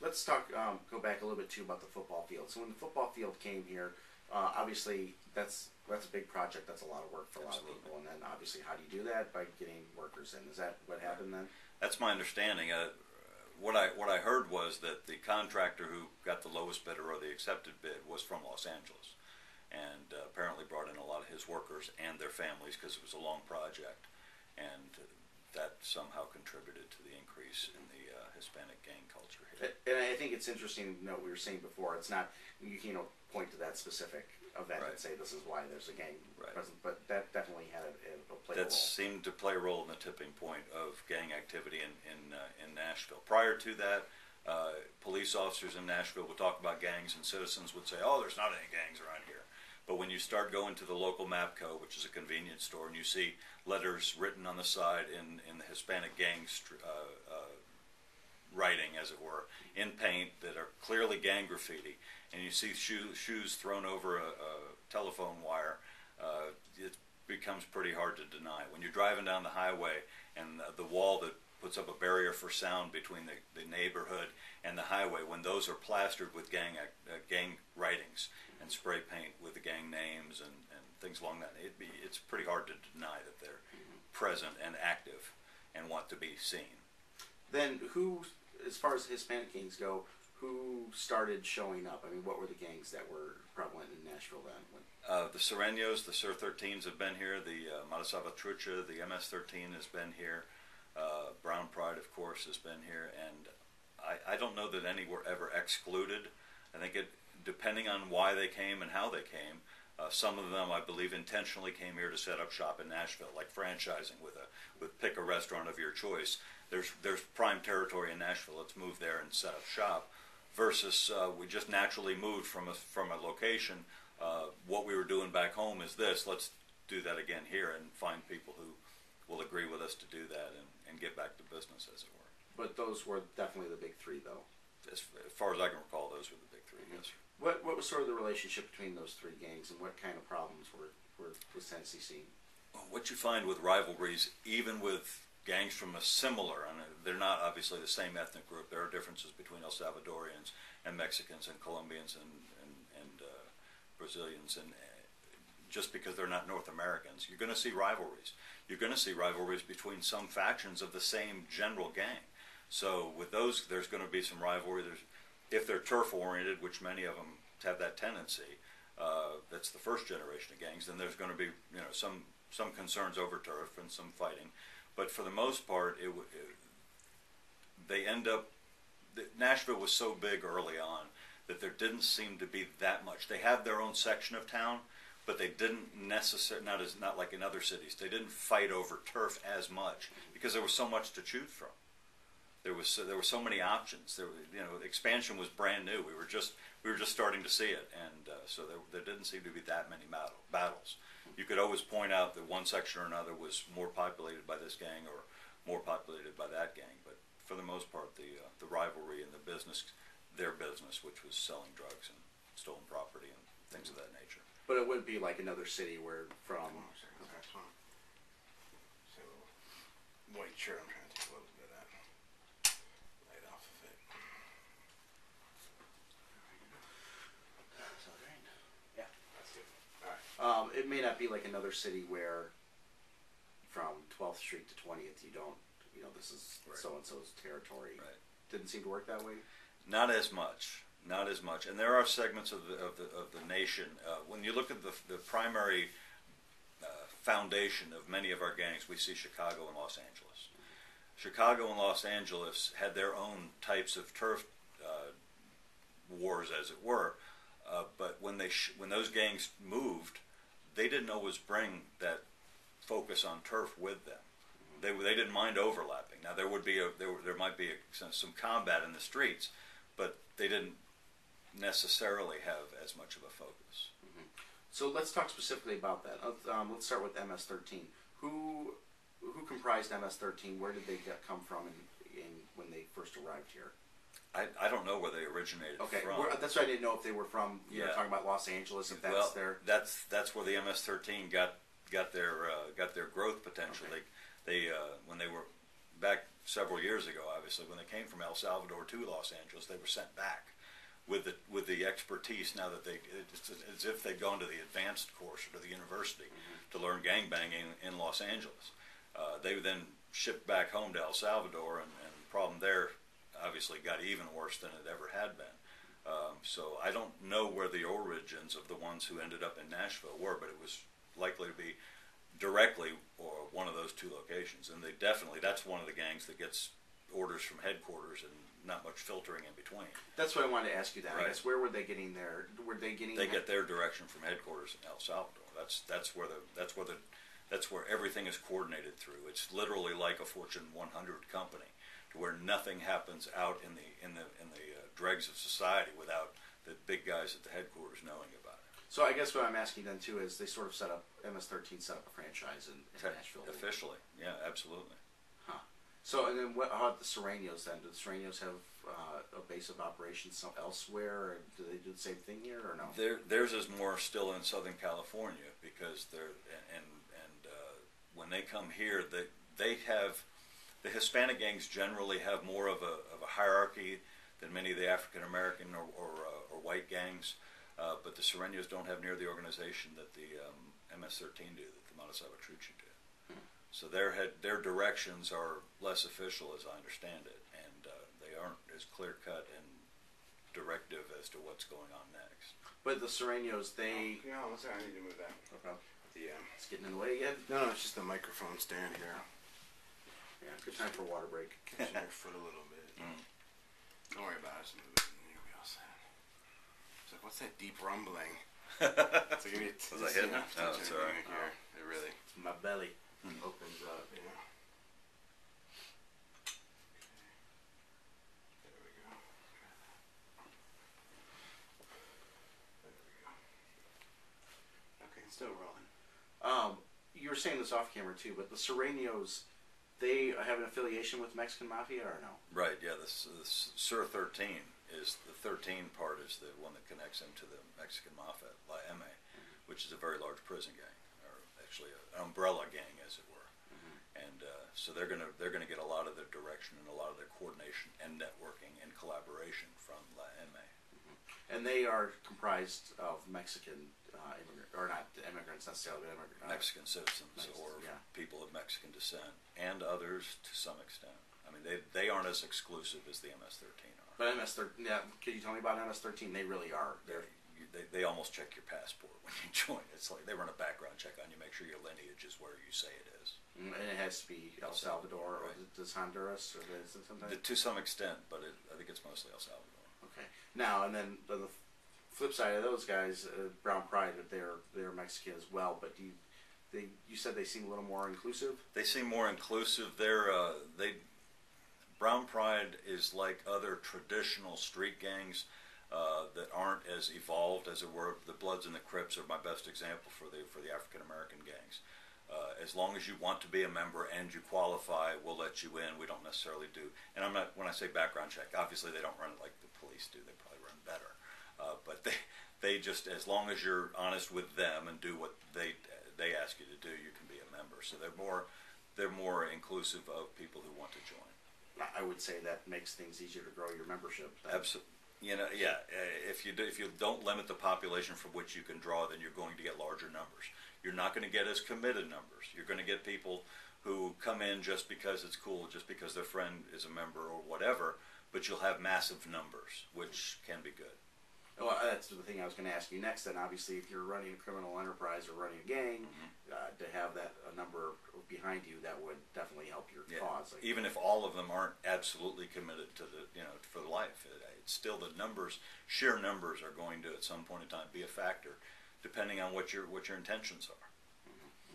let's talk. Go back a little bit too about the football field. So when the football field came here, obviously that's a big project. That's a lot of work for a lot of people. And then obviously, how do you do that? By getting workers in. Is that what happened then? That's my understanding. What I heard was that the contractor who got the lowest bidder or the accepted bid was from Los Angeles, and apparently brought in a lot of his workers and their families because it was a long project, and that somehow contributed to the increase in the Hispanic gang culture here. And I think it's interesting to note we were saying before. It's not you point to that specific event and say this is why there's a gang present, but that definitely had a play role. That seemed to play a role in the tipping point of gang activity in Nashville. Prior to that, police officers in Nashville would talk about gangs, and citizens would say, "Oh, there's not any gangs around here." But when you start going to the local Mapco, which is a convenience store, and you see letters written on the side in the Hispanic gang writing, as it were, in paint that are clearly gang graffiti, and you see shoes thrown over a telephone wire, it becomes pretty hard to deny. When you're driving down the highway and the wall that puts up a barrier for sound between the neighborhood and the highway, when those are plastered with gang writings and spray paint with the gang names and things along that, it's pretty hard to deny that they're present and active and want to be seen. Then who, as far as Hispanic gangs go, who started showing up? I mean, what were the gangs that were prevalent in Nashville then? The Surenos, the Sur 13s have been here. The Mata Salvatrucha, the MS 13 has been here. Brown Pride, of course, has been here. And I don't know that any were ever excluded. I think depending on why they came and how they came, some of them, I believe, intentionally came here to set up shop in Nashville, like franchising with pick a restaurant of your choice. There's prime territory in Nashville. Let's move there and set up shop. Versus we just naturally moved from a location. What we were doing back home is this. Let's do that again here and find people who will agree with us to do that and get back to business, as it were. But those were definitely the big three, though. As far as I can recall, those were the big three. Yes, sir. What was sort of the relationship between those three gangs, and what kind of problems was Tennessee seeing? What you find with rivalries, even with gangs from a similar, and they're not obviously the same ethnic group. There are differences between El Salvadorians and Mexicans and Colombians and Brazilians, and just because they're not North Americans, you're going to see rivalries. You're going to see rivalries between some factions of the same general gang. So with those, there's going to be some rivalry. If they're turf-oriented, which many of them have that tendency, that's the first generation of gangs, then there's going to be some concerns over turf and some fighting. But for the most part, they end up. Nashville was so big early on that there didn't seem to be that much. They had their own section of town, but they didn't necessarily, not like in other cities. They didn't fight over turf as much because there was so much to choose from. There were so many options. Expansion was brand new. We were just starting to see it, and so there didn't seem to be that many battles. You could always point out that one section or another was more populated by this gang or more populated by that gang, but for the most part, the rivalry and the business, their business, which was selling drugs and stolen property and things of that nature. But it wouldn't be like another city where from. So, white shirt. I'm trying to take a little bit of that light off of it. Yeah, that's good. All right. It may not be like another city where from 12th Street to 20th you don't, this is so-and-so's territory. Right. Didn't seem to work that way? Not as much. Not as much. And there are segments of the nation. When you look at the primary foundation of many of our gangs, we see Chicago and Los Angeles. Chicago and Los Angeles had their own types of turf wars, as it were. But when those gangs moved, they didn't always bring that focus on turf with them. They didn't mind overlapping. Now there might be some combat in the streets, but they didn't necessarily have as much of a focus. Mm-hmm. So let's talk specifically about that. Let's start with MS-13. Who comprised MS-13? Where did they come from when they first arrived here? I don't know where they originated from. That's why I didn't know if they were from. You're talking about Los Angeles. If that's that's where the MS-13 got their growth potential. Okay. They when they were back several years ago, obviously, when they came from El Salvador to Los Angeles, they were sent back with the expertise. Now that it's as if they'd gone to the advanced course or to the university to learn gangbanging in Los Angeles. They were then shipped back home to El Salvador, and the problem there obviously got even worse than it ever had been. So I don't know where the origins of the ones who ended up in Nashville were, but it was likely to be directly or one of those two locations. And that's one of the gangs that gets orders from headquarters and not much filtering in between. That's what I wanted to ask you. That Right. I guess where were they getting their? Were they getting? They get their direction from headquarters in El Salvador. That's where everything is coordinated through. It's literally like a Fortune 100 company, to where nothing happens out in the dregs of society without the big guys at the headquarters knowing about it. So I guess what I'm asking then too is they sort of set up MS-13 set up a franchise in Nashville Officially, yeah, absolutely. Huh. So and then how about the Surenos then? Do the Surenos have a base of operations elsewhere, or do they do the same thing here, or no? Theirs is more still in Southern California, because when they come here, they have the Hispanic gangs generally have more of a hierarchy than many of the African American or white gangs, but the Surenos don't have near the organization that the MS-13 do, that the Mata Salvatrucha do. So their directions are less official, as I understand it, and they aren't as clear-cut and directive as to what's going on next. But the Surenos, they... Yeah, one second, I need to move that. Okay. The, It's getting in the way again? no, it's just the microphone stand here. Yeah, good time for a water break. Catching your foot a little bit. Don't worry about it. Just move it and you'll be all set. It's like, what's that deep rumbling? It's like, Was I hitting it? No, it's all right. Here. It really My belly opens up. Yeah. There we go. There we go. Okay, it's still rolling. You were saying this off camera too, but the Surenos, they have an affiliation with Mexican Mafia or no? Right, yeah, the Sur 13 is, the 13 part is the one that connects them to the Mexican Mafia, La M, which is a very large prison gang, or actually an umbrella gang, as it were. And so they're gonna get a lot of their direction and a lot of their coordination and networking and collaboration from La M. And they are comprised of Mexican or not immigrants necessarily, but Mexican citizens or yeah. people of Mexican descent, and others to some extent. I mean, they aren't as exclusive as the MS-13 are. But MS-13, yeah, could you tell me about MS-13? They really are. They almost check your passport when you join. It's like they run a background check on you, make sure your lineage is where you say it is. And it has to be El Salvador, right. Or does Honduras, or is it sometimes? To some extent, but I think it's mostly El Salvador. Okay. Now, and then the flip side of those guys, Brown Pride, they're Mexican as well, but you said they seem a little more inclusive? They seem more inclusive. Brown Pride is like other traditional street gangs that aren't as evolved, as it were. The Bloods and the Crips are my best example for the African American gangs. As long as you want to be a member and you qualify, we'll let you in. We don't necessarily do, and I'm not, when I say background check, obviously they don't run it like the police do. They probably run better, but they just, as long as you're honest with them and do what they ask you to do, you can be a member. So they're more inclusive of people who want to join. I would say that makes things easier to grow your membership. Absolutely. Yeah. If you don't limit the population from which you can draw, then you're going to get larger numbers. You're not going to get as committed numbers. You're going to get people who come in just because it's cool, just because their friend is a member or whatever, but you'll have massive numbers, which can be good. Well, that's the thing I was going to ask you next. Then, obviously, if you're running a criminal enterprise or running a gang, to have that a number behind you, that would definitely help your cause. Like, even if all of them aren't absolutely committed to for life, it's still the numbers, sheer numbers, are going to at some point in time be a factor, depending on what your intentions are.